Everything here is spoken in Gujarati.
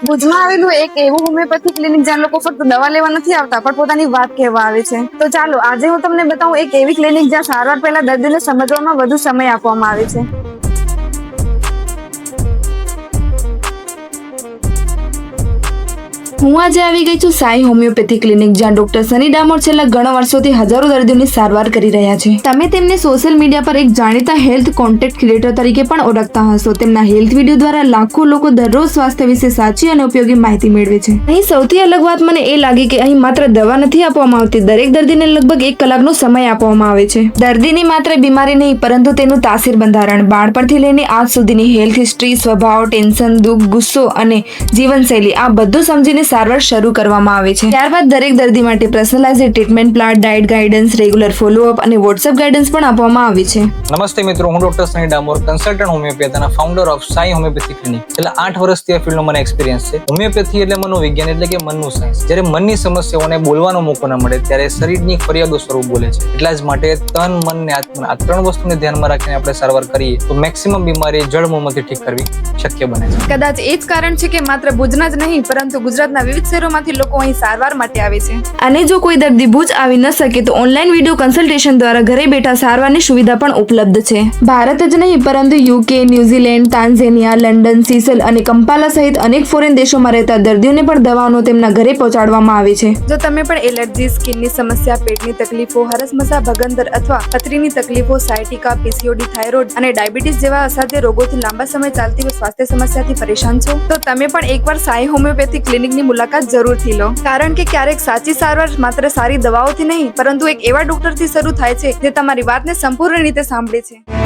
ભુજમાં આવેલું એક એવું હોમિયોપેથી ક્લિનિક જ્યાં લોકો ફક્ત દવા લેવા નથી આવતા પણ પોતાની વાત કહેવા આવે છે. તો ચાલો આજે હું તમને બતાવું એક એવી ક્લિનિક જ્યાં સારવાર પહેલા દર્દીને સમજવામાં વધુ સમય આપવામાં આવે છે. હું આજે આવી ગઈ છું સાઈ હોમિયોપેથી ક્લિનિક, જ્યાં ડોક્ટર સની ડામોર છેલ્લા ઘણા વર્ષોથી હજારો દર્દીઓની સારવાર કરી રહ્યા છે. તમે તેમને સોશિયલ મીડિયા પર એક જાણીતા હેલ્થ કોન્ટેન્ટ ક્રિએટર તરીકે પણ ઓળખતા હશો. તેમના હેલ્થ વિડીયો દ્વારા લાખો લોકો દરરોજ સ્વાસ્થ્ય વિશે સાચી અને ઉપયોગી માહિતી મેળવે છે. અહીં સૌથી અલગ વાત મને એ લાગી કે અહીં માત્ર દવા નથી આપવામાં આવતી, દરેક દર્દીને લગભગ 1 કલાકનો સમય આપવામાં આવે છે. દર્દીની માત્ર બીમારી નહીં પરંતુ તેનું તાસીર બંધારણ, બાળપણથી લઈને આજ સુધીની હેલ્થ હિસ્ટ્રી, સ્વભાવ, ટેન્શન, દુઃખ, ગુસ્સો અને જીવનશૈલી આ બધું સમજીને સારવાર શરૂ કરવામાં આવે છે. ત્યારબાદ દરેક દર્દી માટે personalized treatment plan, diet guidance, regular follow up અને વોટ્સએપ ગાઈડન્સ પણ આપવામાં આવે છે. નમસ્તે મિત્રો, હું doctor Sunny Damor, consultant homeopath અને founder of Sai homeopathy clinic. છેલ્લા 8 વર્ષથી આ ફિલ્ડનો મને એક્સપિરિયન્સ છે. હોમિયોપેથી એટલે મનોવિજ્ઞાન, એટલે કે મનનું સાયન્સ. જ્યારે મનની સમસ્યાઓને બોલવાનો મોકો ન મળે ત્યારે શરીરની ફરિયાદો સ્વરૂપ બોલે છે. એટલા જ માટે તન, મન ને આત્મા આ 3 વસ્તુને ધ્યાનમાં રાખીને આપણે સારવાર કરીએ તો મેક્સિમમ બીમારી જડમૂળમાંથી ઠીક કરવી શક્ય બને છે. કદાચ એ જ કારણ છે કે માત્ર ભુજના જ નહીં પરંતુ ગુજરાતના વિવિધ શહેરોમાંથી લોકો અહીં સારવાર માટે આવે છે. અને જો કોઈ દર્દી ભુજ આવી ન શકે તો ઓનલાઈન વિડીયો કન્સલ્ટેશન દ્વારા ઘરે બેઠા સારવારની સુવિધા પણ ઉપલબ્ધ છે. ભારત જ નહીં પરંતુ યુકે, ન્યુઝીલેન્ડ, તાન્ઝેનિયા, લંડન, સીસલ અને કંપાલા સહિત અનેક ફોરેન દેશોમાં રહેતા દર્દીઓને પણ દવાઓનો તેમના ઘરે પહોંચાડવામાં આવે છે. જો તમે પણ એલર્જી, સ્કિનની સમસ્યા, પેટની તકલીફો, હરસમસા, ભગંદર અથવા પથરીની તકલીફો, સાયટિકા, પીસીઓડી, થાઇરોઇડ અને ડાયાબિટીસ જેવા અસાધ્ય રોગોથી લાંબા સમય ચાલતી સ્વાસ્થ્ય સમસ્યાથી પરેશાન છો તો તમે પણ એકવાર સાઈ હોમિયોપેથી ક્લિનિકની મુલાકાત જરૂરથી લો. કારણ કે ક્યારેક સાચી સારવાર માત્ર સારી દવાઓથી નહીં પરંતુ એક એવા ડોક્ટરથી શરૂ થાય છે જે તમારી વાતને સંપૂર્ણ રીતે સાંભળે છે.